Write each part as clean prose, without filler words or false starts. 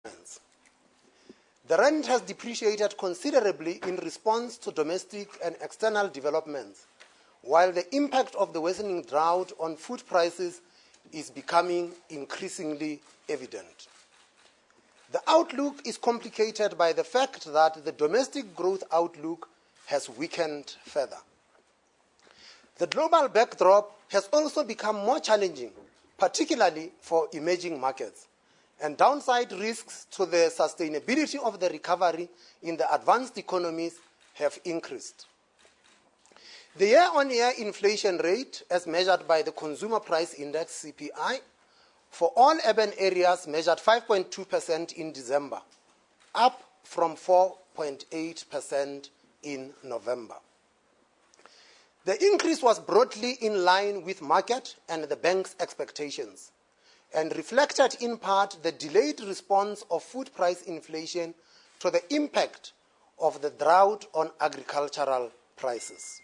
The rand has depreciated considerably in response to domestic and external developments, while the impact of the worsening drought on food prices is becoming increasingly evident. The outlook is complicated by the fact that the domestic growth outlook has weakened further. The global backdrop has also become more challenging, particularly for emerging markets, and downside risks to the sustainability of the recovery in the advanced economies have increased. The year-on-year inflation rate, as measured by the Consumer Price Index, CPI, for all urban areas measured 5.2% in December, up from 4.8% in November. The increase was broadly in line with market and the bank's expectations, and reflected in part the delayed response of food price inflation to the impact of the drought on agricultural prices.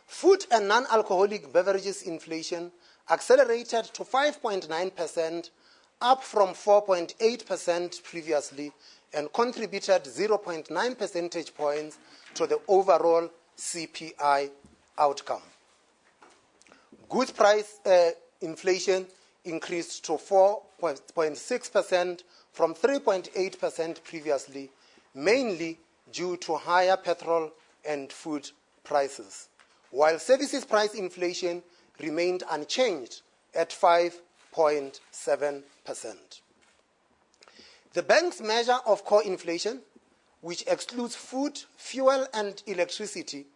Food and non-alcoholic beverages inflation accelerated to 5.9%, up from 4.8% previously, and contributed 0.9 percentage points to the overall CPI outcome. Goods price inflation increased to 4.6% from 3.8% previously, mainly due to higher petrol and food prices, while services price inflation remained unchanged at 5.7%. The bank's measure of core inflation, which excludes food, fuel, and electricity,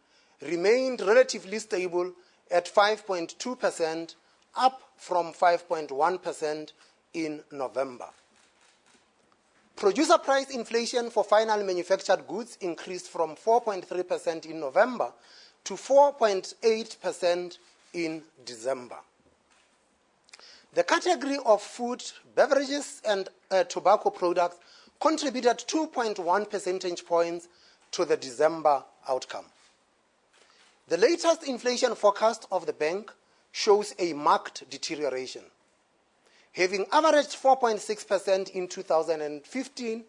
remained relatively stable at 5.2%, up from 5.1% in November. Producer price inflation for final manufactured goods increased from 4.3% in November to 4.8% in December. The category of food, beverages, and tobacco products contributed 2.1 percentage points to the December outcome. The latest inflation forecast of the bank shows a marked deterioration. Having averaged 4.6% in 2015,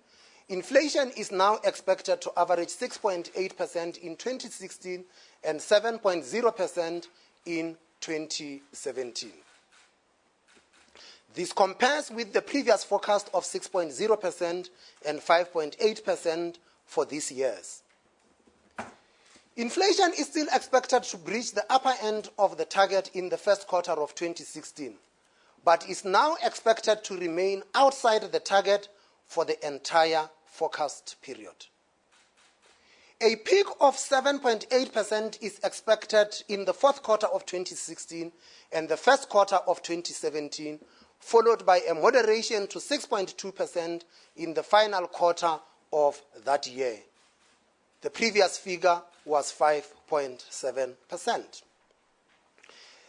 inflation is now expected to average 6.8% in 2016 and 7.0% in 2017. This compares with the previous forecast of 6.0% and 5.8% for these years. Inflation is still expected to breach the upper end of the target in the first quarter of 2016, but is now expected to remain outside the target for the entire forecast period. A peak of 7.8% is expected in the fourth quarter of 2016 and the first quarter of 2017, followed by a moderation to 6.2% in the final quarter of that year. The previous figure was 5.7%.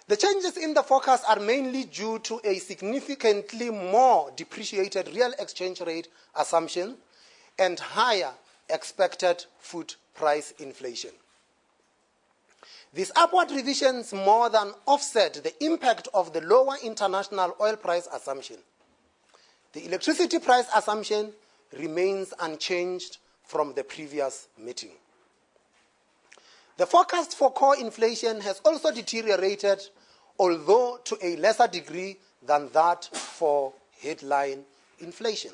The changes in the forecast are mainly due to a significantly more depreciated real exchange rate assumption and higher expected food price inflation. These upward revisions more than offset the impact of the lower international oil price assumption. The electricity price assumption remains unchanged from the previous meeting. The forecast for core inflation has also deteriorated, although to a lesser degree than that for headline inflation.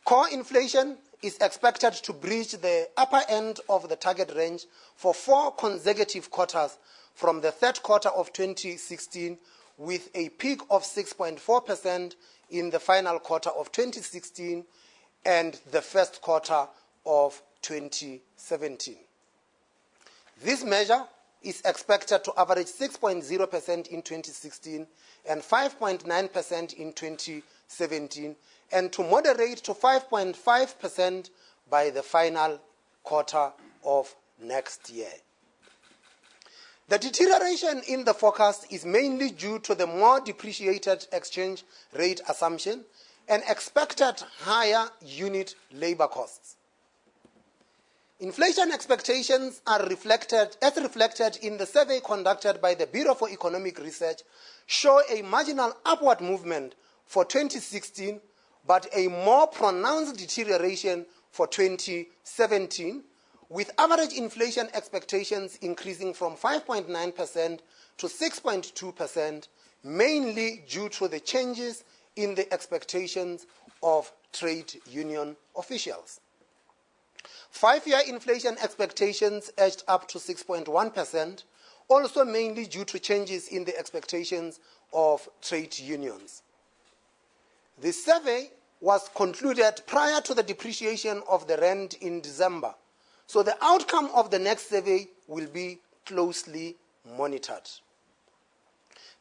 Core inflation is expected to breach the upper end of the target range for 4 consecutive quarters from the third quarter of 2016, with a peak of 6.4% in the final quarter of 2016 and the first quarter of 2017. This measure is expected to average 6.0% in 2016 and 5.9% in 2017, and to moderate to 5.5% by the final quarter of next year. The deterioration in the forecast is mainly due to the more depreciated exchange rate assumption and expected higher unit labor costs. Inflation expectations are reflected in the survey conducted by the Bureau for Economic Research, show a marginal upward movement for 2016 but a more pronounced deterioration for 2017, with average inflation expectations increasing from 5.9% to 6.2%, mainly due to the changes in the expectations of trade union officials. 5-year inflation expectations edged up to 6.1%, also mainly due to changes in the expectations of trade unions. The survey was concluded prior to the depreciation of the rand in December, so the outcome of the next survey will be closely monitored.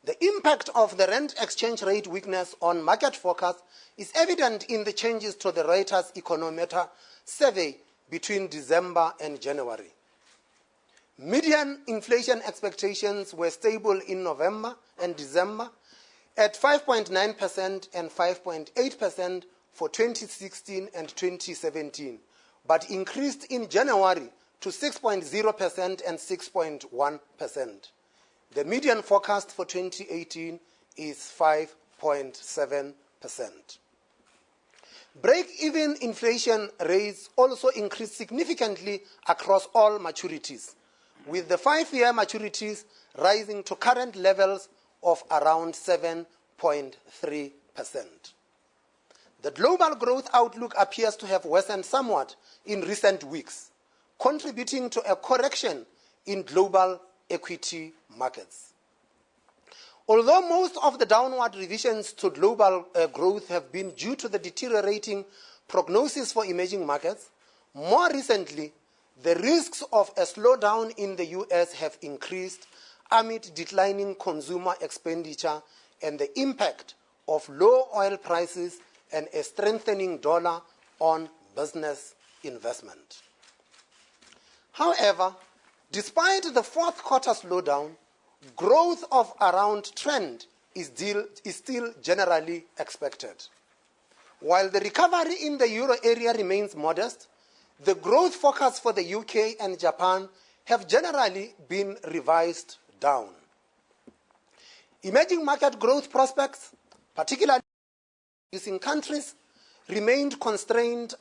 The impact of the rand exchange rate weakness on market forecasts is evident in the changes to the Reuters Econometer survey between December and January. Median inflation expectations were stable in November and December at 5.9% and 5.8% for 2016 and 2017, but increased in January to 6.0% and 6.1%. The median forecast for 2018 is 5.7%. Break-even inflation rates also increased significantly across all maturities, with the 5-year maturities rising to current levels of around 7.3%. The global growth outlook appears to have worsened somewhat in recent weeks, contributing to a correction in global equity markets. Although most of the downward revisions to global growth have been due to the deteriorating prognosis for emerging markets, more recently, the risks of a slowdown in the US have increased amid declining consumer expenditure and the impact of low oil prices and a strengthening dollar on business investment. However, despite the fourth quarter slowdown, growth of around trend is still generally expected. While the recovery in the euro area remains modest, the growth forecasts for the UK and Japan have generally been revised down. Emerging market growth prospects, particularly in producing countries, remained constrained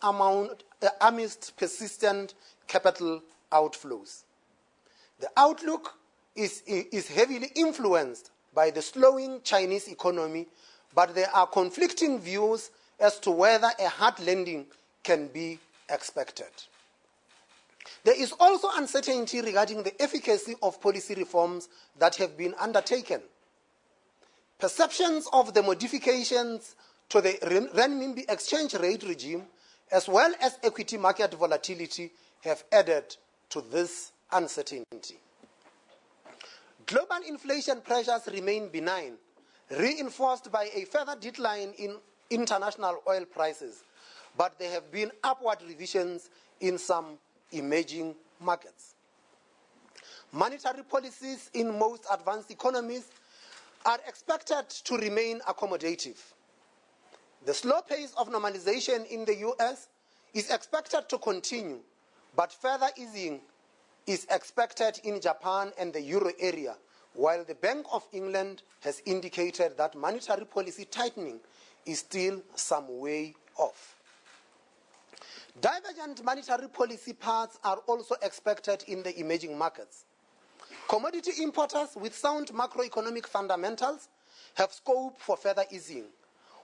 amidst persistent capital outflows. The outlook is heavily influenced by the slowing Chinese economy, but there are conflicting views as to whether a hard landing can be expected. There is also uncertainty regarding the efficacy of policy reforms that have been undertaken. Perceptions of the modifications to the renminbi exchange rate regime, as well as equity market volatility, have added to this uncertainty. Global inflation pressures remain benign, reinforced by a further decline in international oil prices, but there have been upward revisions in some emerging markets. Monetary policies in most advanced economies are expected to remain accommodative. The slow pace of normalization in the US is expected to continue, but further easing is expected in Japan and the euro area, while the Bank of England has indicated that monetary policy tightening is still some way off. Divergent monetary policy paths are also expected in the emerging markets. Commodity importers with sound macroeconomic fundamentals have scope for further easing,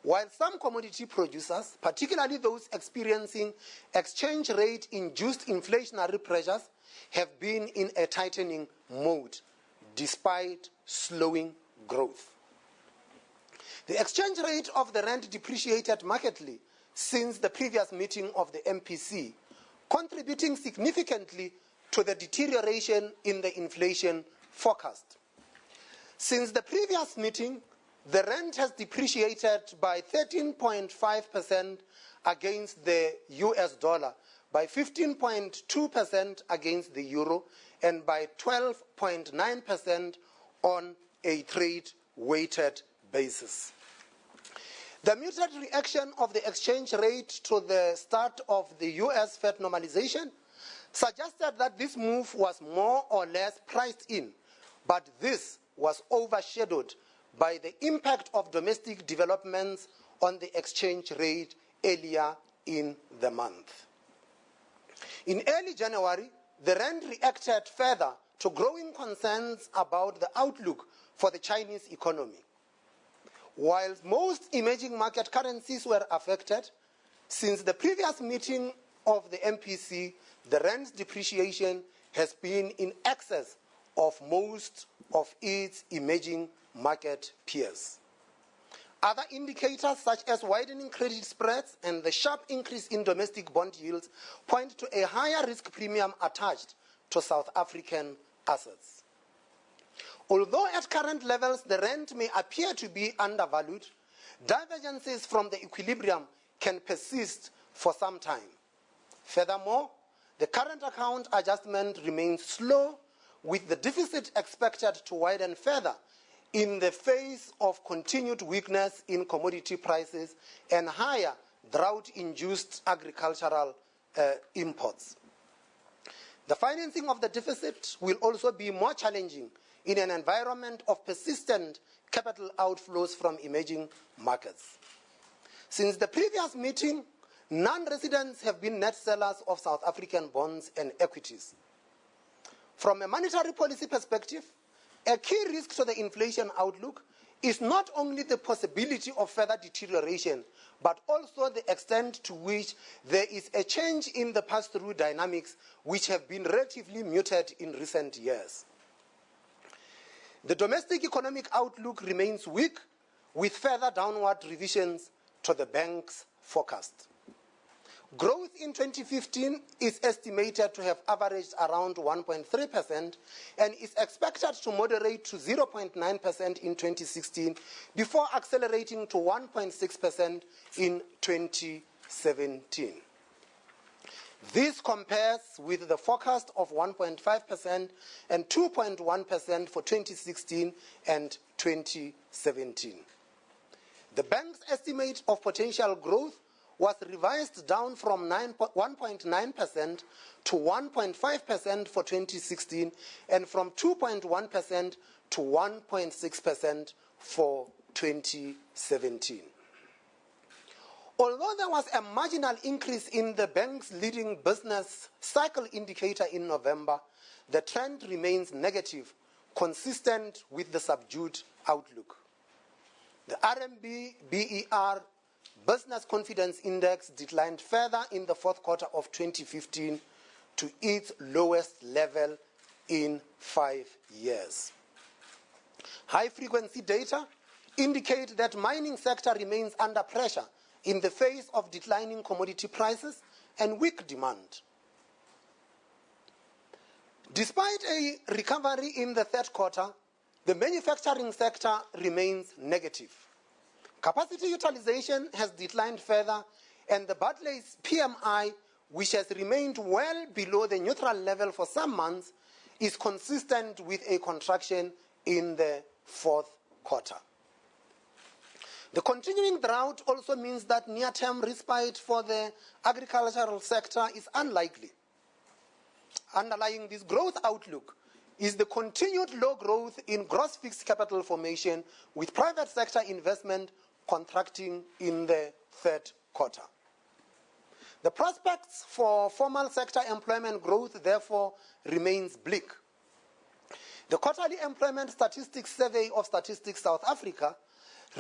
while some commodity producers, particularly those experiencing exchange rate-induced inflationary pressures, have been in a tightening mode, despite slowing growth. The exchange rate of the rand depreciated markedly since the previous meeting of the MPC, contributing significantly to the deterioration in the inflation forecast. Since the previous meeting, the rand has depreciated by 13.5% against the US dollar, by 15.2% against the euro, and by 12.9% on a trade-weighted basis. The muted reaction of the exchange rate to the start of the US Fed normalization suggested that this move was more or less priced in, but this was overshadowed by the impact of domestic developments on the exchange rate earlier in the month. In early January, the rand reacted further to growing concerns about the outlook for the Chinese economy. While most emerging market currencies were affected, since the previous meeting of the MPC, the rand's depreciation has been in excess of most of its emerging market peers. Other indicators such as widening credit spreads and the sharp increase in domestic bond yields point to a higher risk premium attached to South African assets. Although at current levels the rand may appear to be undervalued, divergences from the equilibrium can persist for some time. Furthermore, the current account adjustment remains slow, with the deficit expected to widen further in the face of continued weakness in commodity prices and higher drought-induced agricultural imports. The financing of the deficit will also be more challenging in an environment of persistent capital outflows from emerging markets. Since the previous meeting, non-residents have been net sellers of South African bonds and equities. From a monetary policy perspective, a key risk to the inflation outlook is not only the possibility of further deterioration, but also the extent to which there is a change in the pass-through dynamics, which have been relatively muted in recent years. The domestic economic outlook remains weak, with further downward revisions to the bank's forecast. Growth in 2015 is estimated to have averaged around 1.3% and is expected to moderate to 0.9% in 2016 before accelerating to 1.6% in 2017. This compares with the forecast of 1.5% and 2.1% for 2016 and 2017. The bank's estimate of potential growth was revised down from 1.9% to 1.5% for 2016 and from 2.1% to 1.6% for 2017. Although there was a marginal increase in the bank's leading business cycle indicator in November, the trend remains negative, consistent with the subdued outlook. The RMB BER Business Confidence Index declined further in the fourth quarter of 2015 to its lowest level in 5 years. High-frequency data indicate that mining sector remains under pressure in the face of declining commodity prices and weak demand. Despite a recovery in the third quarter, the manufacturing sector remains negative. Capacity utilization has declined further, and the Barclays PMI, which has remained well below the neutral level for some months, is consistent with a contraction in the fourth quarter. The continuing drought also means that near-term respite for the agricultural sector is unlikely. Underlying this growth outlook is the continued low growth in gross fixed capital formation, with private sector investment contracting in the third quarter. The prospects for formal sector employment growth, therefore, remains bleak. The quarterly employment statistics survey of Statistics South Africa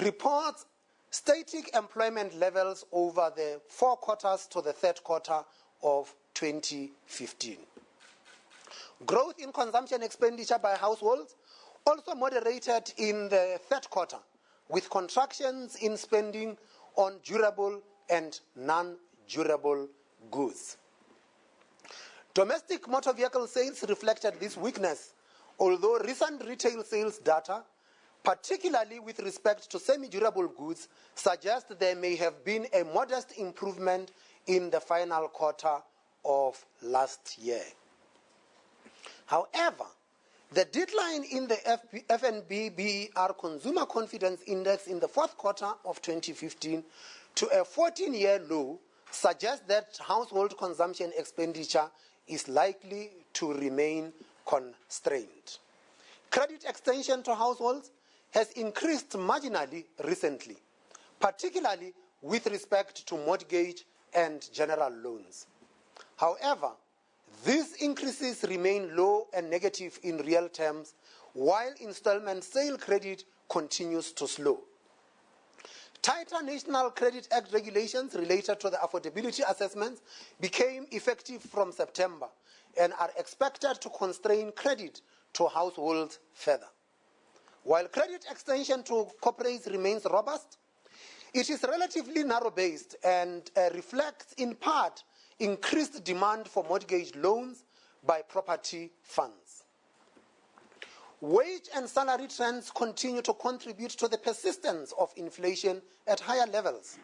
reports static employment levels over the 4 quarters to the third quarter of 2015. Growth in consumption expenditure by households also moderated in the third quarter, with contractions in spending on durable and non-durable goods. Domestic motor vehicle sales reflected this weakness, although recent retail sales data, particularly with respect to semi-durable goods, suggest there may have been a modest improvement in the final quarter of last year. However, the decline in the FNB BER Consumer Confidence Index in the fourth quarter of 2015 to a 14-year low suggests that household consumption expenditure is likely to remain constrained. Credit extension to households has increased marginally recently, particularly with respect to mortgage and general loans. However, these increases remain low and negative in real terms, while installment sale credit continues to slow. Tighter National Credit Act regulations related to the affordability assessments became effective from September and are expected to constrain credit to households further. While credit extension to corporates remains robust, it is relatively narrow-based and reflects in part increased demand for mortgage loans by property funds. Wage and salary trends continue to contribute to the persistence of inflation at higher levels.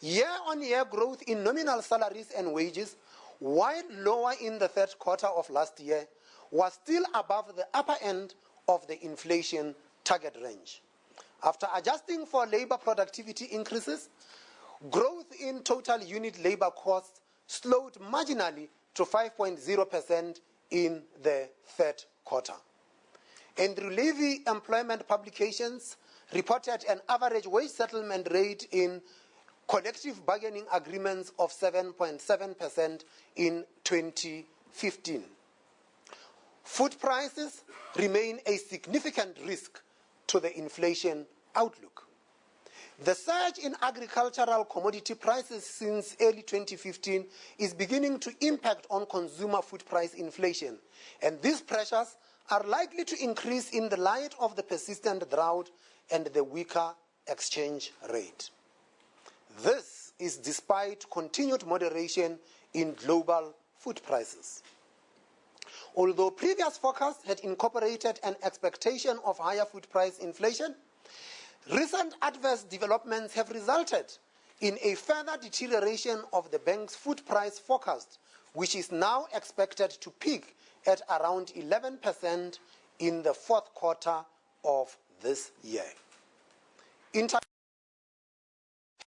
Year-on-year growth in nominal salaries and wages, while lower in the third quarter of last year, was still above the upper end of the inflation target range. After adjusting for labor productivity increases, growth in total unit labor costs slowed marginally to 5.0% in the third quarter. Andrew Levy employment publications reported an average wage settlement rate in collective bargaining agreements of 7.7% in 2015. Food prices remain a significant risk to the inflation outlook. The surge in agricultural commodity prices since early 2015 is beginning to impact on consumer food price inflation, and these pressures are likely to increase in the light of the persistent drought and the weaker exchange rate. This is despite continued moderation in global food prices. Although previous forecasts had incorporated an expectation of higher food price inflation, recent adverse developments have resulted in a further deterioration of the bank's food price forecast, which is now expected to peak at around 11% in the fourth quarter of this year.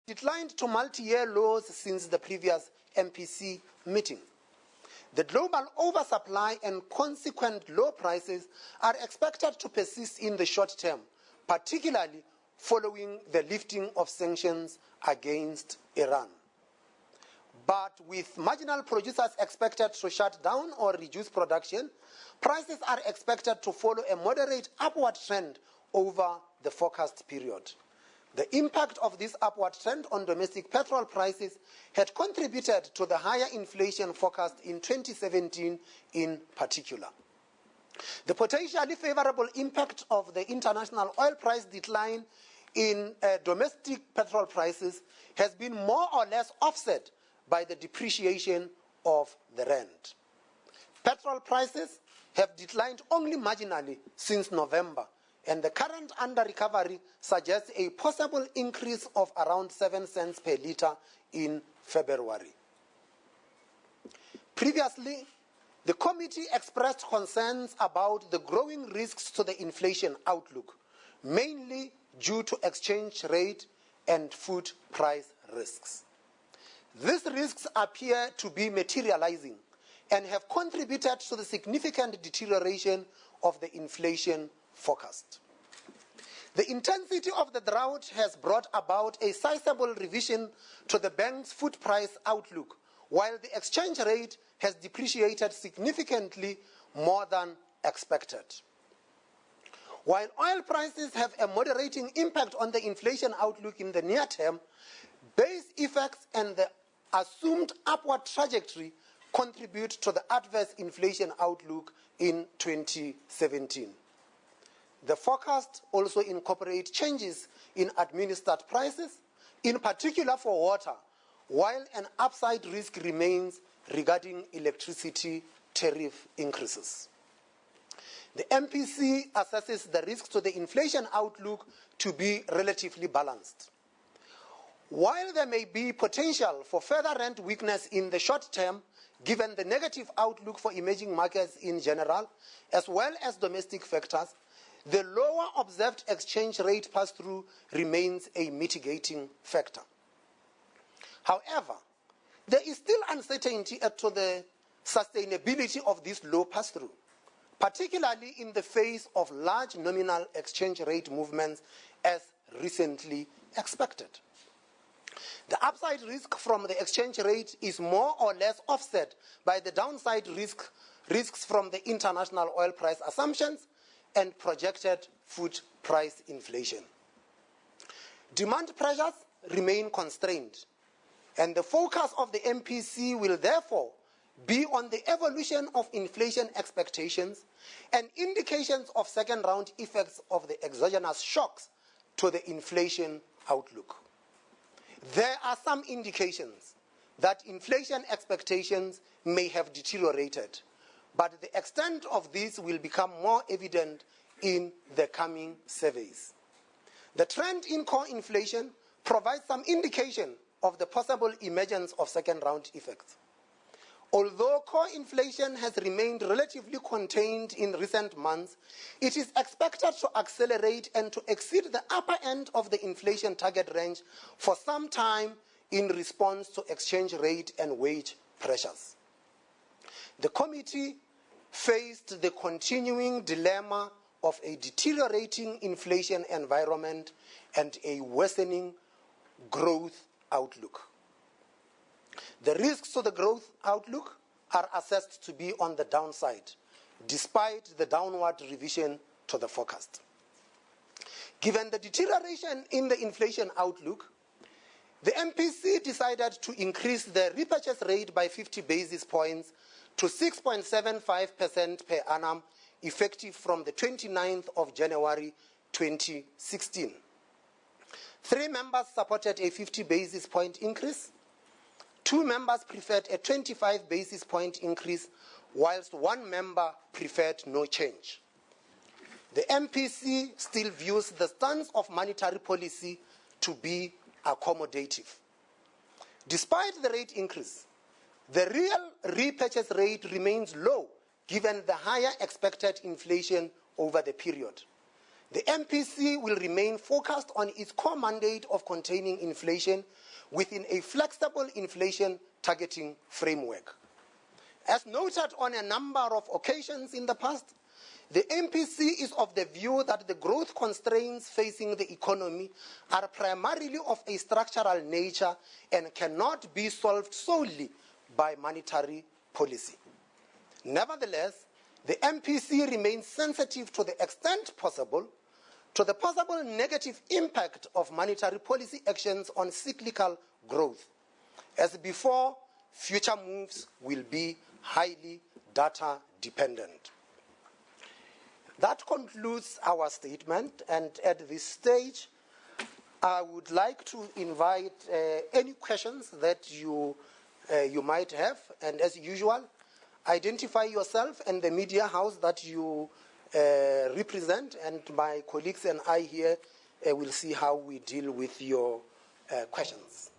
Declined to multi-year lows since the previous MPC meeting. The global oversupply and consequent low prices are expected to persist in the short term, particularly following the lifting of sanctions against Iran. But with marginal producers expected to shut down or reduce production, prices are expected to follow a moderate upward trend over the forecast period. The impact of this upward trend on domestic petrol prices had contributed to the higher inflation forecast in 2017 in particular. The potentially favorable impact of the international oil price decline in domestic petrol prices has been more or less offset by the depreciation of the rand. Petrol prices have declined only marginally since November, and the current under-recovery suggests a possible increase of around 7 cents per litre in February. Previously, the committee expressed concerns about the growing risks to the inflation outlook, mainly due to exchange rate and food price risks. These risks appear to be materializing and have contributed to the significant deterioration of the inflation forecast. The intensity of the drought has brought about a sizable revision to the bank's food price outlook, while the exchange rate has depreciated significantly more than expected. While oil prices have a moderating impact on the inflation outlook in the near term, base effects and the assumed upward trajectory contribute to the adverse inflation outlook in 2017. The forecast also incorporates changes in administered prices, in particular for water, while an upside risk remains regarding electricity tariff increases. The MPC assesses the risks to the inflation outlook to be relatively balanced. While there may be potential for further rand weakness in the short term, given the negative outlook for emerging markets in general, as well as domestic factors, the lower observed exchange rate pass-through remains a mitigating factor. However, there is still uncertainty as to the sustainability of this low pass-through, particularly in the face of large nominal exchange rate movements as recently expected. The upside risk from the exchange rate is more or less offset by the downside risks from the international oil price assumptions and projected food price inflation. Demand pressures remain constrained, and the focus of the MPC will therefore be on the evolution of inflation expectations and indications of second-round effects of the exogenous shocks to the inflation outlook. There are some indications that inflation expectations may have deteriorated, but the extent of this will become more evident in the coming surveys. The trend in core inflation provides some indication of the possible emergence of second-round effects. Although core inflation has remained relatively contained in recent months, it is expected to accelerate and to exceed the upper end of the inflation target range for some time in response to exchange rate and wage pressures. The committee faced the continuing dilemma of a deteriorating inflation environment and a worsening growth outlook. The risks to the growth outlook are assessed to be on the downside, despite the downward revision to the forecast. Given the deterioration in the inflation outlook, the MPC decided to increase the repurchase rate by 50 basis points to 6.75% per annum, effective from the 29th of January 2016. 3 members supported a 50 basis point increase. 2 members preferred a 25 basis point increase, whilst 1 member preferred no change. The MPC still views the stance of monetary policy to be accommodative. Despite the rate increase, the real repurchase rate remains low given the higher expected inflation over the period. The MPC will remain focused on its core mandate of containing inflation within a flexible inflation targeting framework. As noted on a number of occasions in the past, the MPC is of the view that the growth constraints facing the economy are primarily of a structural nature and cannot be solved solely by monetary policy. Nevertheless, the MPC remains sensitive to the extent possible to the possible negative impact of monetary policy actions on cyclical growth. As before, future moves will be highly data dependent. That concludes our statement, and at this stage, I would like to invite any questions that you might have, and as usual, identify yourself and the media house that you represent, and my colleagues and I here will see how we deal with your questions.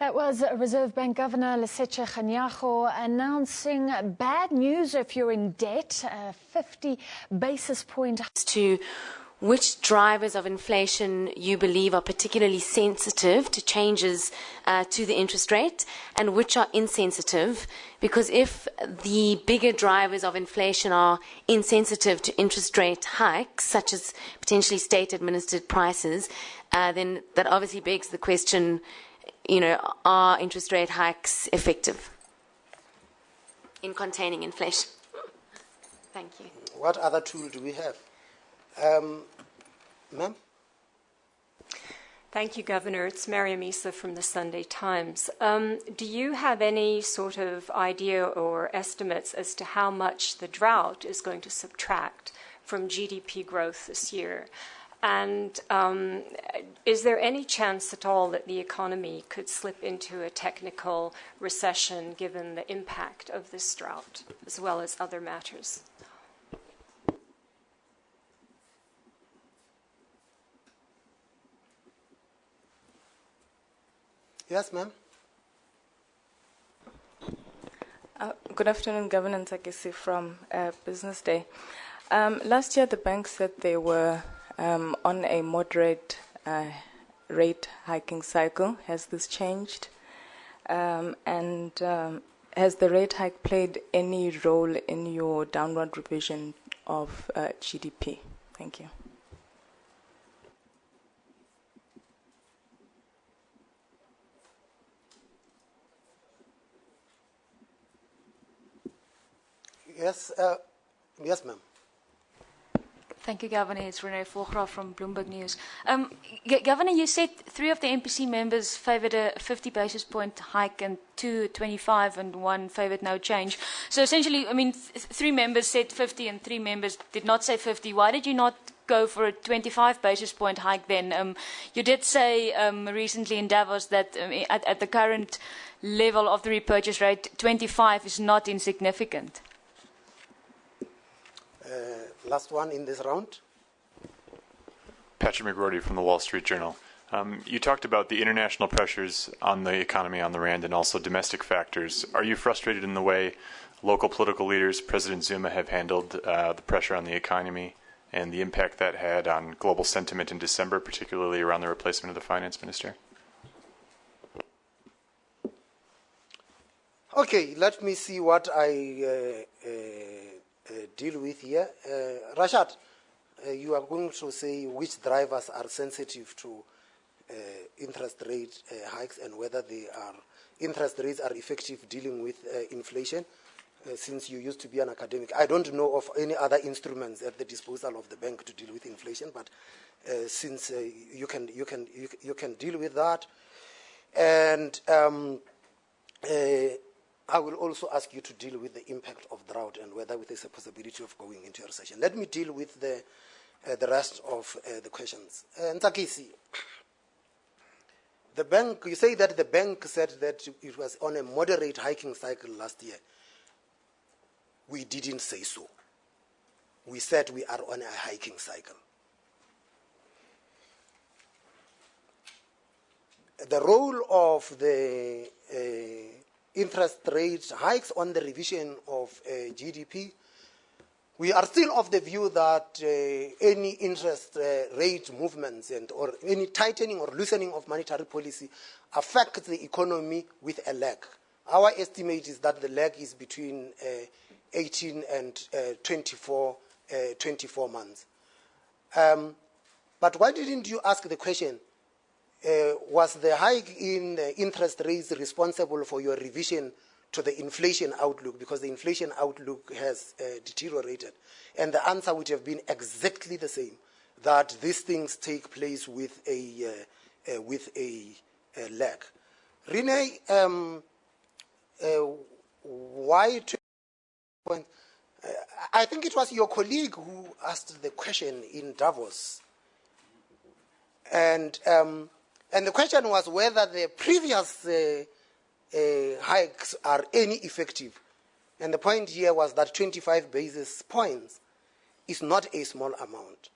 That was Reserve Bank Governor Lesetja Kganyago announcing bad news if you're in debt, 50 basis point. To which drivers of inflation you believe are particularly sensitive to changes to the interest rate and which are insensitive, because if the bigger drivers of inflation are insensitive to interest rate hikes, such as potentially state-administered prices, then that obviously begs the question, are interest rate hikes effective in containing inflation? Thank you. What other tool do we have? Ma'am? Thank you, Governor. It's Mariam Issa from the Sunday Times. Do you have any sort of idea or estimates as to how much the drought is going to subtract from GDP growth this year? And is there any chance at all that the economy could slip into a technical recession given the impact of this drought, as well as other matters? Yes, ma'am. Good afternoon, Governor Ntakisi from Business Day. Last year, the bank said they were on a moderate rate hiking cycle. Has this changed? And has the rate hike played any role in your downward revision of GDP? Thank you. Yes, yes, ma'am. Thank you, Governor. It's Renee Volgraaf from Bloomberg News. Governor, you said 3 of the MPC members favoured a 50 basis point hike and 2 25 and 1 favoured no change. So essentially, I mean, 3 members said 50 and 3 members did not say 50. Why did you not go for a 25 basis point hike then? You did say recently in Davos that at the current level of the repurchase rate, 25 is not insignificant. Last one in this round. Patrick McGroarty from the Wall Street Journal. You talked about the international pressures on the economy, on the rand, and also domestic factors. Are you frustrated in the way local political leaders, President Zuma, have handled the pressure on the economy and the impact that had on global sentiment in December, particularly around the replacement of the finance minister? Okay, let me see what I deal with here. Rashad, you are going to say which drivers are sensitive to interest rate hikes and whether interest rates are effective dealing with inflation. Since you used to be an academic, I don't know of any other instruments at the disposal of the bank to deal with inflation, but since you can deal with that, and I will also ask you to deal with the impact of drought and whether there is a possibility of going into a recession. Let me deal with the rest of the questions. Ntakisi, the bank, you say that the bank said that it was on a moderate hiking cycle last year. We didn't say so. We said we are on a hiking cycle. The role of the interest rate hikes on the revision of GDP, we are still of the view that any interest rate movements or any tightening or loosening of monetary policy affects the economy with a lag. Our estimate is that the lag is between 18 and 24 months. But why didn't you ask the question, was the hike in interest rates responsible for your revision to the inflation outlook, because the inflation outlook has deteriorated? And the answer would have been exactly the same, that these things take place with a lag. Renee, why? I think it was your colleague who asked the question in Davos, and the question was whether the previous hikes are any effective. And the point here was that 25 basis points is not a small amount,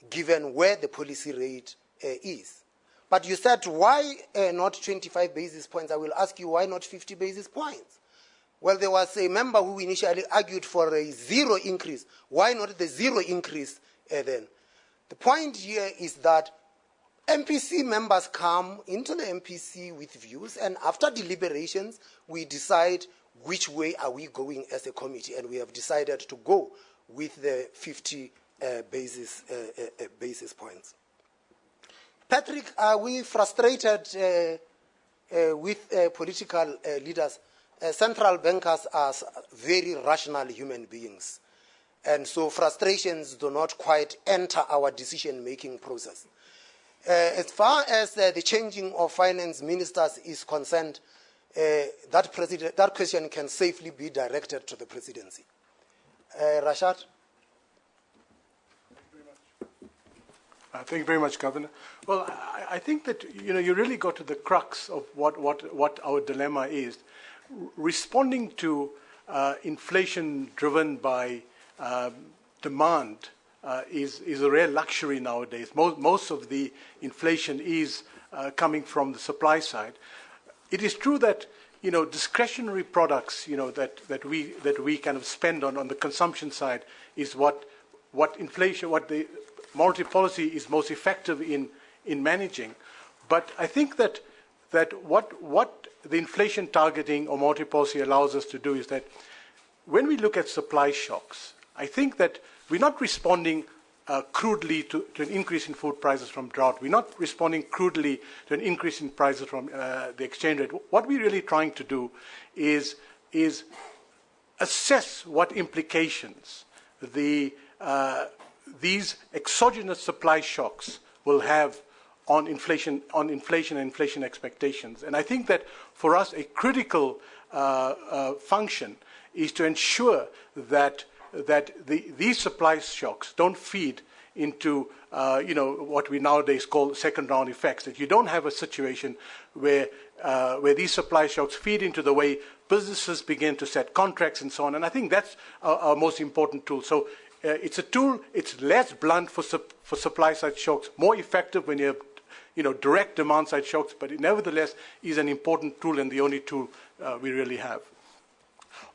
given where the policy rate is. But you said, why not 25 basis points? I will ask you, why not 50 basis points? Well, there was a member who initially argued for a 0 increase. Why not the 0 increase then? The point here is that MPC members come into the MPC with views, and after deliberations, we decide which way are we going as a committee, and we have decided to go with the 50 basis points. Patrick, are we frustrated with political leaders? Central bankers are very rational human beings, and so frustrations do not quite enter our decision-making process. As far as the changing of finance ministers is concerned, that question can safely be directed to the presidency. Rashad? Thank you very much, Governor. Well, I think that you really got to the crux of what our dilemma is. Responding to inflation driven by demand is a rare luxury nowadays. Most of the inflation is coming from the supply side. It is true that discretionary products that we kind of spend on the consumption side is what the monetary policy is most effective in managing. But I think that that what the inflation targeting or monetary policy allows us to do is that when we look at supply shocks, I think that we're not responding crudely to an increase in food prices from drought. We're not responding crudely to an increase in prices from the exchange rate. What we're really trying to do is assess what implications these exogenous supply shocks will have on inflation and inflation expectations. And I think that for us, a critical function is to ensure that these supply shocks don't feed into what we nowadays call second-round effects. That you don't have a situation where these supply shocks feed into the way businesses begin to set contracts and so on. And I think that's our most important tool. So it's a tool. It's less blunt for supply-side shocks, more effective when you have direct demand-side shocks. But it nevertheless is an important tool and the only tool we really have.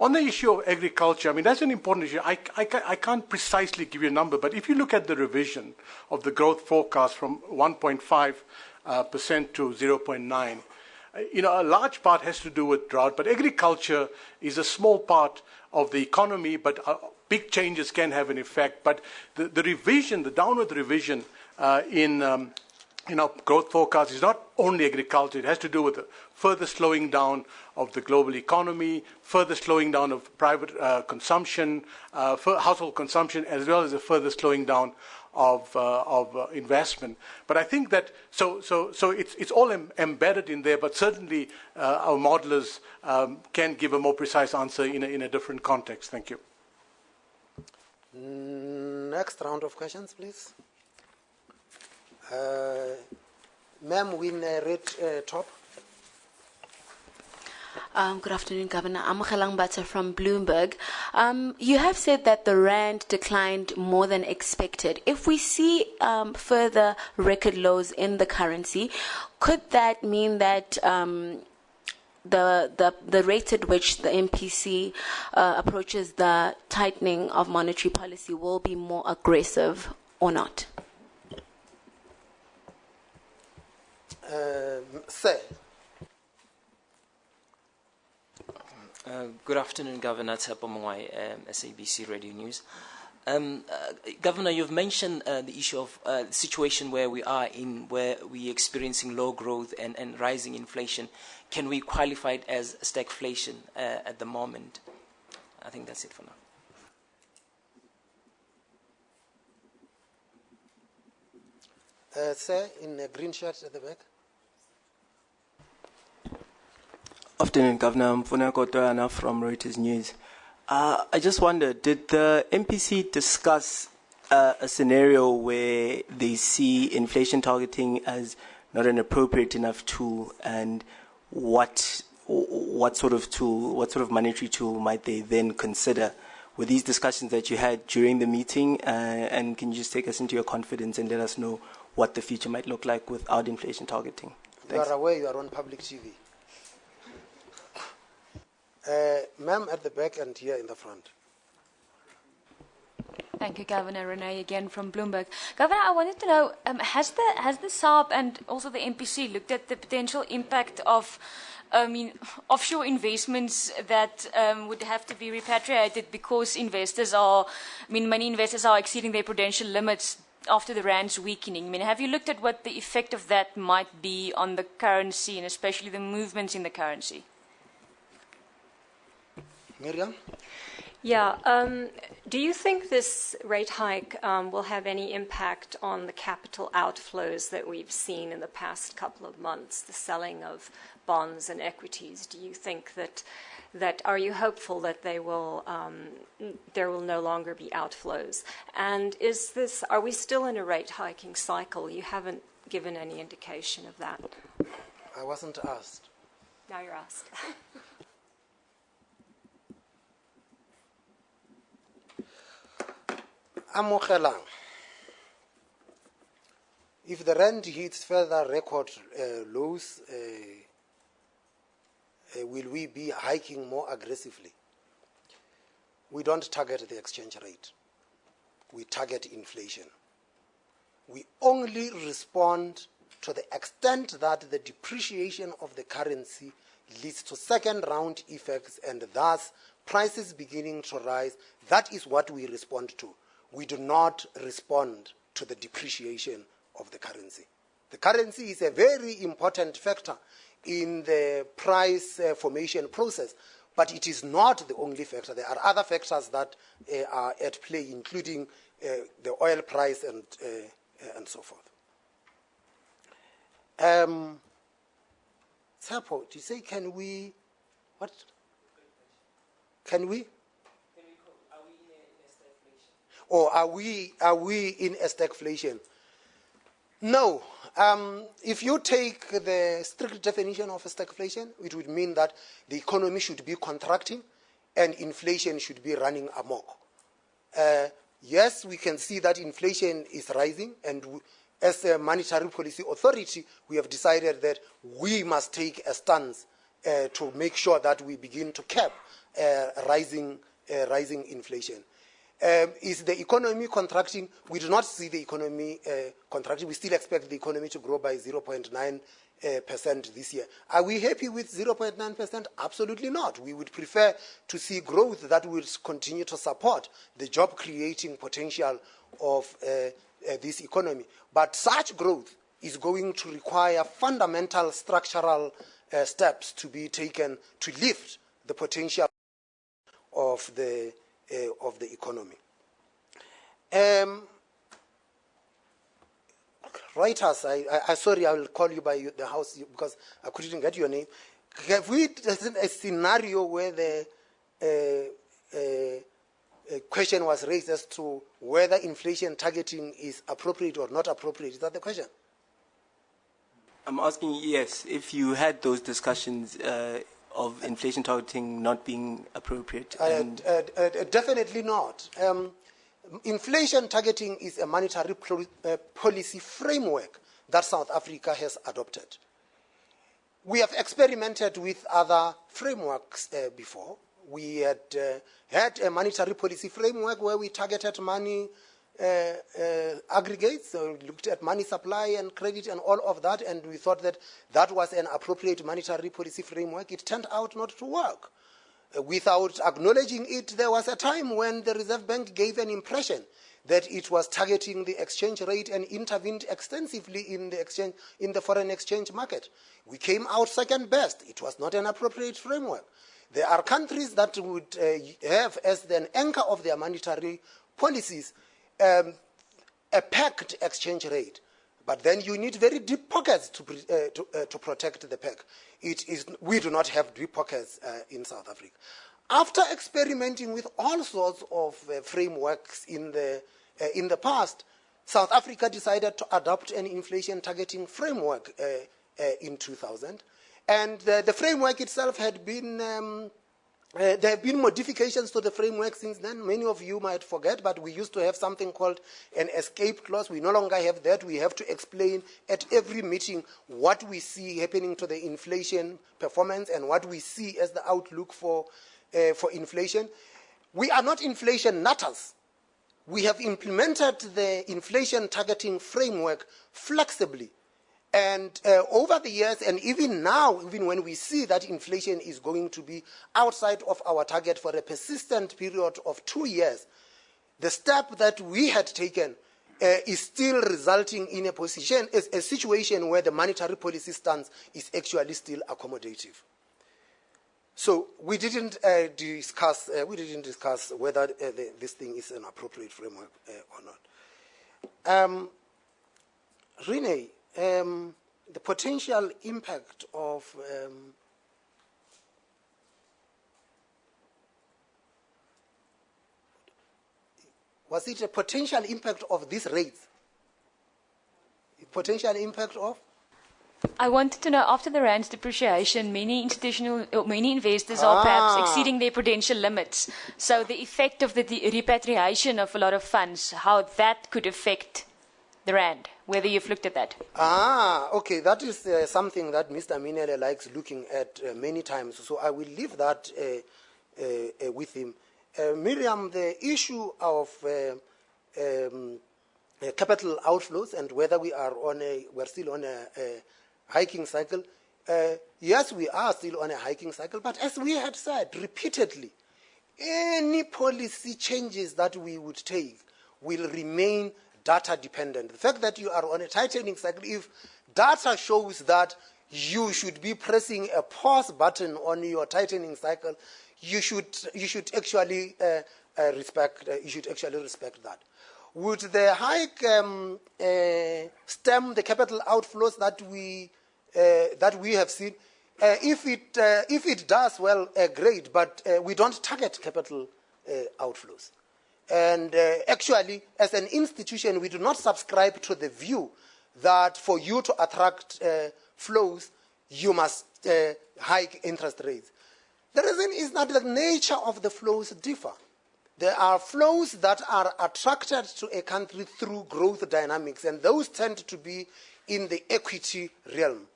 On the issue of agriculture, I mean, that's an important issue. I can't precisely give you a number, but if you look at the revision of the growth forecast from 1.5% to 0.9%, a large part has to do with drought, but agriculture is a small part of the economy, but big changes can have an effect. But the revision, the downward revision in our growth forecast is not only agriculture. It has to do with the further slowing down of the global economy, further slowing down of private consumption, household consumption, as well as a further slowing down of investment. But I think that so it's all embedded in there. But certainly our modelers can give a more precise answer in a different context. Thank you. Next round of questions, please. Ma'am, in red top. Good afternoon, Governor. I'm Khelang Bata from Bloomberg. You have said that the rand declined more than expected. If we see further record lows in the currency, could that mean that the rate at which the MPC approaches the tightening of monetary policy will be more aggressive or not? Sir. Good afternoon, Governor. Tshepo Mongwai, SABC Radio News. Governor, you've mentioned the issue of the situation where we're experiencing low growth and rising inflation. Can we qualify it as stagflation at the moment? I think that's it for now. Sir, in a green shirt at the back. Afternoon, Governor. I'm Funeko Toyana from Reuters News. I just wonder, did the MPC discuss a scenario where they see inflation targeting as not an appropriate enough tool, and what sort of monetary tool might they then consider? Were these discussions that you had during the meeting, and can you just take us into your confidence and let us know what the future might look like without inflation targeting? Thanks. You are aware you are on public TV. Ma'am at the back and here in the front. Thank you, Governor. Renee again from Bloomberg. Governor, I wanted to know, has the SAB and also the MPC looked at the potential impact of offshore investments that would have to be repatriated because many investors are exceeding their prudential limits after the rand's weakening? Have you looked at what the effect of that might be on the currency and especially the movements in the currency? Miriam? Yeah. Do you think this rate hike will have any impact on the capital outflows that we've seen in the past couple of months, the selling of bonds and equities? Do you think that are you hopeful that there will no longer be outflows? And are we still in a rate hiking cycle? You haven't given any indication of that. I wasn't asked. Now you're asked. Amogelang. If the rand hits further record lows, will we be hiking more aggressively? We don't target the exchange rate. We target inflation. We only respond to the extent that the depreciation of the currency leads to second-round effects and thus prices beginning to rise, that is what we respond to. We do not respond to the depreciation of the currency. The currency is a very important factor in the price formation process, but it is not the only factor. There are other factors that are at play, including the oil price and so forth. Tsapo, do you say, can we, what? Can we? Or are we in a stagflation? No. If you take the strict definition of a stagflation, it would mean that the economy should be contracting and inflation should be running amok. Yes, we can see that inflation is rising, and as a monetary policy authority, we have decided that we must take a stance to make sure that we begin to cap rising inflation. Is the economy contracting? We do not see the economy contracting. We still expect the economy to grow by 0.9% this year. Are we happy with 0.9%? Absolutely not. We would prefer to see growth that will continue to support the job-creating potential of this economy. But such growth is going to require fundamental structural steps to be taken to lift the potential of the economy. Writers, sorry, I will call you by the house because I couldn't get your name. Have we a scenario where the question was raised as to whether inflation targeting is appropriate or not appropriate? Is that the question? I'm asking, yes, if you had those discussions of inflation targeting not being appropriate. Definitely not. Inflation targeting is a monetary policy framework that South Africa has adopted. We have experimented with other frameworks before. We had a monetary policy framework where we targeted money aggregates, so we looked at money supply and credit and all of that, and we thought that that was an appropriate monetary policy framework. It turned out not to work. Without acknowledging it, there was a time when the Reserve Bank gave an impression that it was targeting the exchange rate and intervened extensively in the foreign exchange market. We came out second best. It was not an appropriate framework. There are countries that would have as an anchor of their monetary policies a pegged exchange rate. But then you need very deep pockets to protect the peg. We do not have deep pockets in South Africa. After experimenting with all sorts of frameworks in the past, South Africa decided to adopt an inflation targeting framework in 2000. And the framework itself had been there have been modifications to the framework since then. Many of you might forget, but we used to have something called an escape clause. We no longer have that. We have to explain at every meeting what we see happening to the inflation performance and what we see as the outlook for inflation. We are not inflation nutters. We have implemented the inflation targeting framework flexibly. And over the years, and even now, even when we see that inflation is going to be outside of our target for a persistent period of 2 years, the step that we had taken is still resulting in a situation where the monetary policy stance is actually still accommodative. So we didn't discuss whether this thing is an appropriate framework or not. Renee. The potential impact of was it a potential impact of these rates? Potential impact of? I wanted to know, after the rand's depreciation, many investors are perhaps exceeding their prudential limits. So the effect of the repatriation of a lot of funds, how that could affect the rand, whether you've looked at that. Okay, that is something that Mr. Minele likes looking at many times, so I will leave that with him. Miriam, the issue of capital outflows and whether we're still on a hiking cycle. Yes, we are still on a hiking cycle, but as we had said repeatedly, any policy changes that we would take will remain data dependent. The fact that you are on a tightening cycle, if data shows that you should be pressing a pause button on your tightening cycle, you should actually respect that. Would the hike stem the capital outflows that we have seen? If it does, well, great, but we don't target capital outflows. And actually, as an institution, we do not subscribe to the view that for you to attract flows, you must hike interest rates. The reason is that the nature of the flows differ. There are flows that are attracted to a country through growth dynamics, and those tend to be in the equity realm.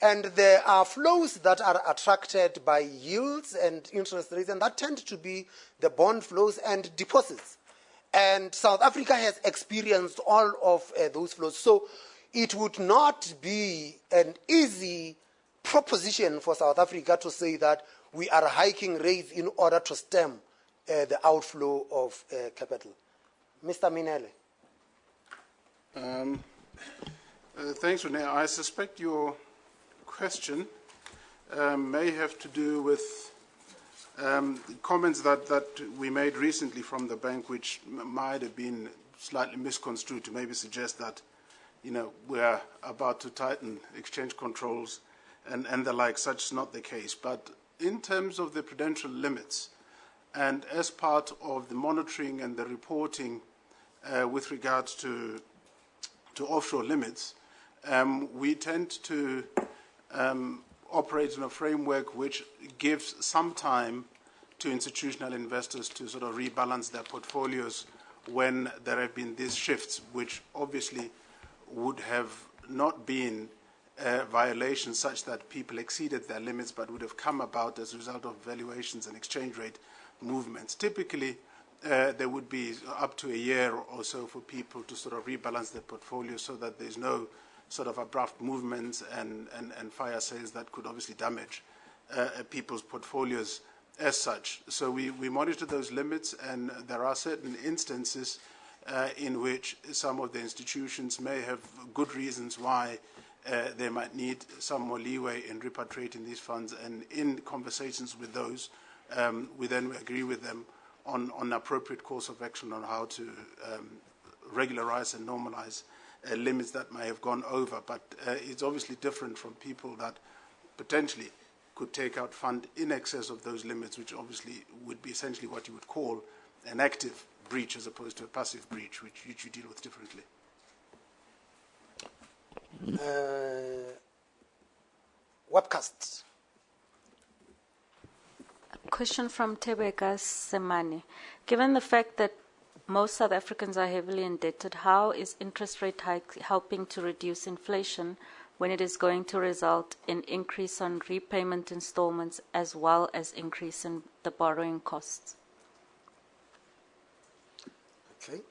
And there are flows that are attracted by yields and interest rates, and that tend to be the bond flows and deposits. And South Africa has experienced all of those flows. So it would not be an easy proposition for South Africa to say that we are hiking rates in order to stem the outflow of capital. Mr. Minele. Thanks, Renee. I suspect your question may have to do with comments that we made recently from the bank, which might have been slightly misconstrued to maybe suggest that, we're about to tighten exchange controls and the like. Such is not the case. But in terms of the prudential limits, and as part of the monitoring and the reporting with regards to offshore limits, we tend to operate in a framework which gives some time to institutional investors to sort of rebalance their portfolios when there have been these shifts, which obviously would have not been violations such that people exceeded their limits, but would have come about as a result of valuations and exchange rate movements. Typically, there would be up to a year or so for people to sort of rebalance their portfolio so that there's no sort of abrupt movements and fire sales that could obviously damage people's portfolios as such. So we monitor those limits, and there are certain instances in which some of the institutions may have good reasons why they might need some more leeway in repatriating these funds, and in conversations with those, we then agree with them on appropriate course of action on how to regularize and normalize limits that may have gone over. But it's obviously different from people that potentially could take out fund in excess of those limits, which obviously would be essentially what you would call an active breach as opposed to a passive breach, which you deal with differently. Webcasts. A question from Tebeka Semane. Given the fact that most South Africans are heavily indebted, how is interest rate hike helping to reduce inflation when it is going to result in increase on repayment installments as well as increase in the borrowing costs? Okay.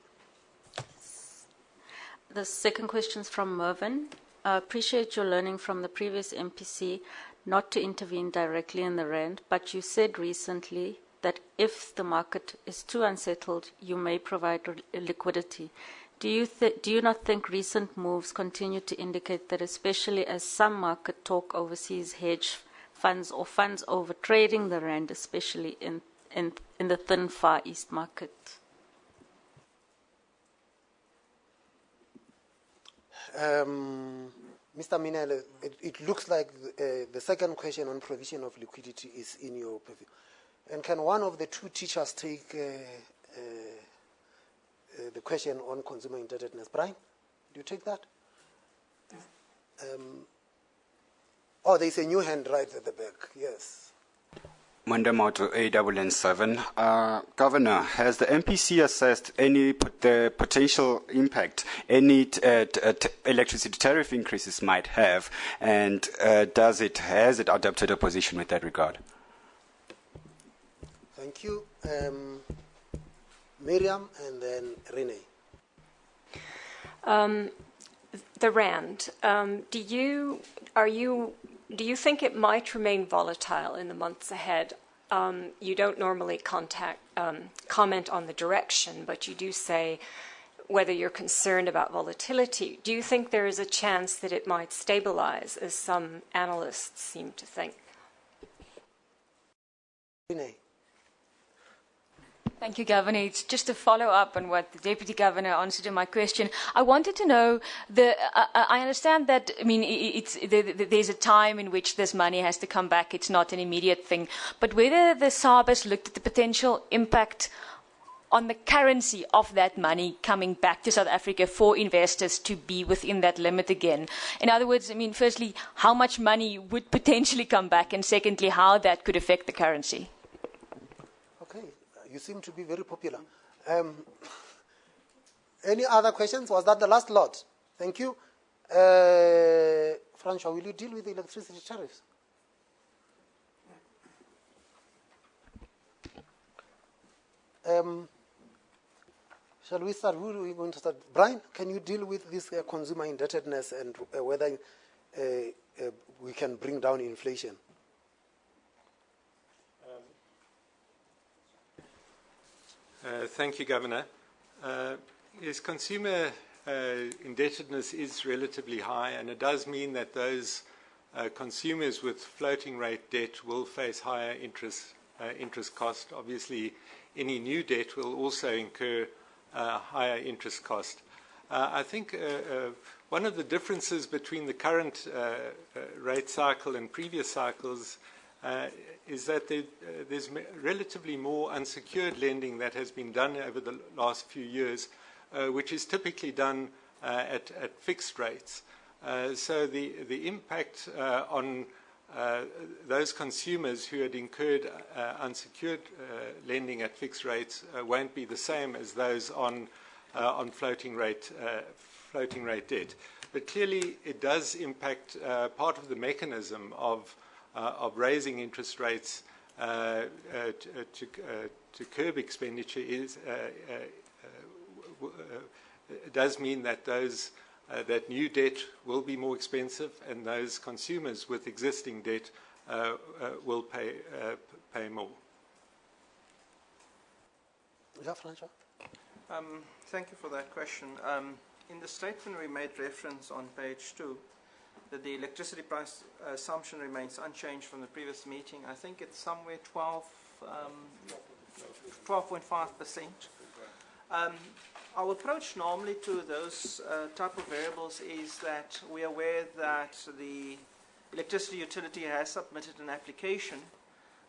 The second question is from Mervyn. I appreciate your learning from the previous MPC not to intervene directly in the rand, but you said recently that if the market is too unsettled, you may provide liquidity. Do you not think recent moves continue to indicate that, especially as some market talk overseas hedge funds or funds over trading the rand, especially in the thin Far East market? Mr. Minele, it looks like the second question on provision of liquidity is in your purview. And can one of the two teachers take the question on consumer indebtedness? Brian, do you take that? There's a new hand right at the back. Yes. Mandamoto AWN7. Governor, has the MPC assessed the potential impact any electricity tariff increases might have, and has it adopted a position with that regard? Thank you. Miriam and then Renee. The rand. Do you think it might remain volatile in the months ahead? You don't normally comment on the direction, but you do say whether you're concerned about volatility. Do you think there is a chance that it might stabilize, as some analysts seem to think? Thank you, Governor. It's just a follow-up on what the Deputy Governor answered to my question. I wanted to know, I understand that, I mean, there's a time in which this money has to come back. It's not an immediate thing. But whether the SAB has looked at the potential impact on the currency of that money coming back to South Africa for investors to be within that limit again. In other words, I mean, firstly, how much money would potentially come back, and secondly, how that could affect the currency? Okay, you seem to be very popular. Any other questions? Was that the last lot? Thank you. Francois, will you deal with the electricity tariffs? Shall we start? Who are we going to start? Brian, can you deal with this consumer indebtedness and whether we can bring down inflation? Thank you, Governor. Yes, consumer indebtedness is relatively high, and it does mean that those consumers with floating rate debt will face higher interest cost. Obviously, any new debt will also incur higher interest cost. I think one of the differences between the current rate cycle and previous cycles is that there's relatively more unsecured lending that has been done over the last few years, which is typically done at fixed rates. So the impact on those consumers who had incurred unsecured lending at fixed rates won't be the same as those on floating rate debt. But clearly, it does impact part of the mechanism of raising interest rates to curb expenditure. Does mean that that new debt will be more expensive, and those consumers with existing debt will pay more. Yeah, Francois. Thank you for that question. In the statement, we made reference on page 2 that the electricity price assumption remains unchanged from the previous meeting. I think it's somewhere 12.5%. Our approach normally to those type of variables is that we are aware that the electricity utility has submitted an application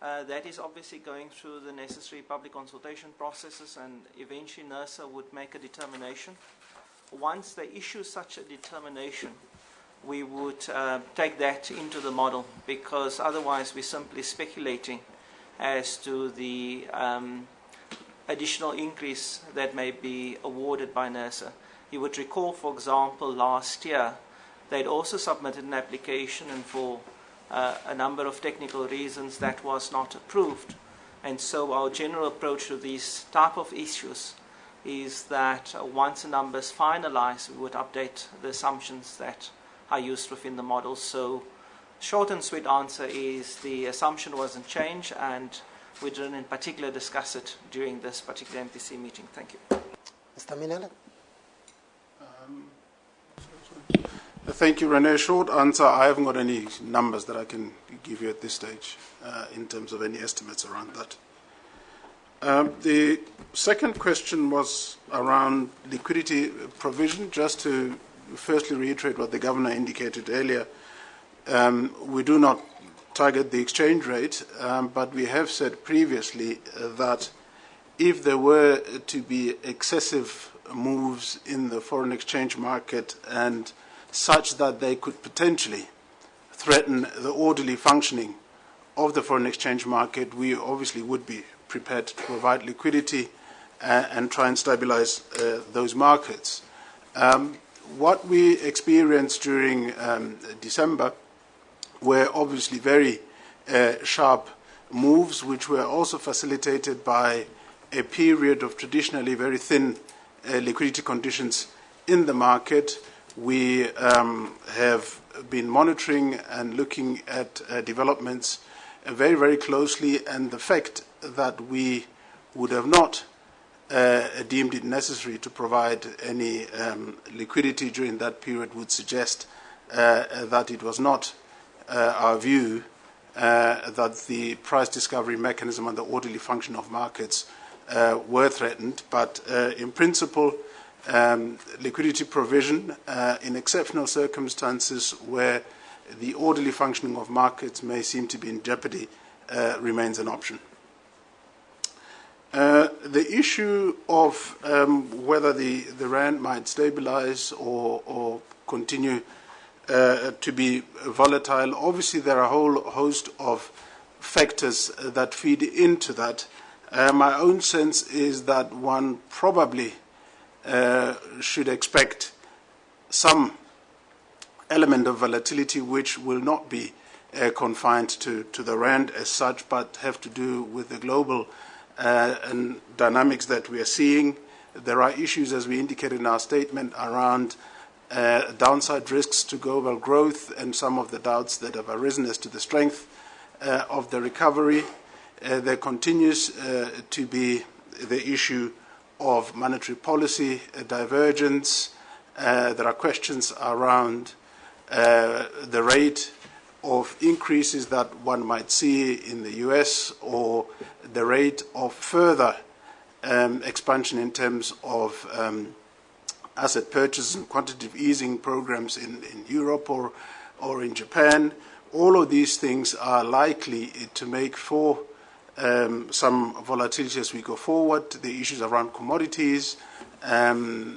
that is obviously going through the necessary public consultation processes, and eventually NERSA would make a determination. Once they issue such a determination, we would take that into the model, because otherwise we're simply speculating as to the additional increase that may be awarded by NERSA. You would recall, for example, last year they'd also submitted an application, and for a number of technical reasons that was not approved. And so our general approach to these type of issues is that once the numbers finalized, we would update the assumptions that are used within the model. So short and sweet answer is the assumption wasn't changed, and we didn't in particular discuss it during this particular MPC meeting. Thank you. Mr. Minella? Thank you, Rene. Short answer, I haven't got any numbers that I can give you at this stage in terms of any estimates around that. The second question was around liquidity provision. Just to firstly reiterate what the Governor indicated earlier, we do not target the exchange rate, but we have said previously that if there were to be excessive moves in the foreign exchange market and such that they could potentially threaten the orderly functioning of the foreign exchange market, we obviously would be prepared to provide liquidity and try and stabilize those markets. What we experienced during December were obviously very sharp moves, which were also facilitated by a period of traditionally very thin liquidity conditions in the market. We have been monitoring and looking at developments very, very closely, and the fact that we would have not deemed it necessary to provide any liquidity during that period would suggest that it was not our view that the price discovery mechanism and the orderly function of markets were threatened. But in principle, liquidity provision in exceptional circumstances where the orderly functioning of markets may seem to be in jeopardy remains an option. The issue of whether the rand might stabilize or continue to be volatile, obviously there are a whole host of factors that feed into that. My own sense is that one probably should expect some element of volatility which will not be confined to the rand as such, but have to do with the global and dynamics that we are seeing. There are issues, as we indicated in our statement, around downside risks to global growth and some of the doubts that have arisen as to the strength of the recovery. There continues to be the issue of monetary policy divergence. There are questions around the rate of increases that one might see in the US or the rate of further expansion in terms of asset purchase and quantitative easing programs in Europe or in Japan. All of these things are likely to make for some volatility as we go forward. The issues around commodities, the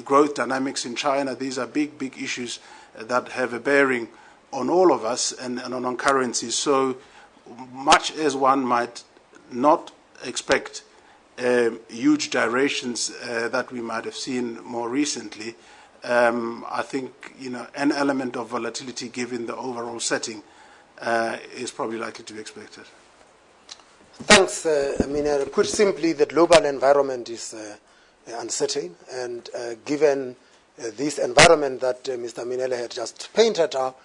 growth dynamics in China, these are big, big issues that have a bearing on all of us and on currencies. So much as one might not expect huge gyrations that we might have seen more recently, I think an element of volatility given the overall setting is probably likely to be expected. Thanks. Put simply, the global environment is uncertain, and given this environment that Mr. Minele had just painted out,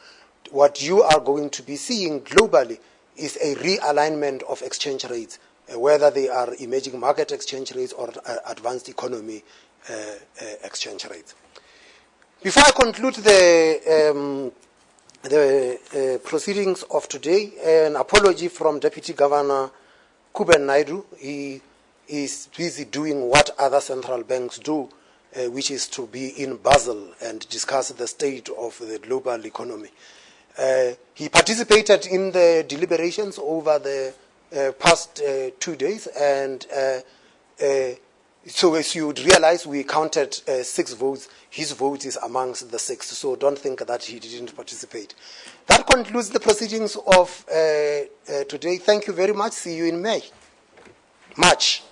what you are going to be seeing globally is a realignment of exchange rates, whether they are emerging market exchange rates or advanced economy exchange rates. Before I conclude the proceedings of today, an apology from Deputy Governor Kuben Naidu. He is busy doing what other central banks do, which is to be in Basel and discuss the state of the global economy. He participated in the deliberations over the past 2 days, and so as you would realize, we counted 6 votes. His vote is amongst the 6, so don't think that he didn't participate. That concludes the proceedings of today. Thank you very much. See you in March.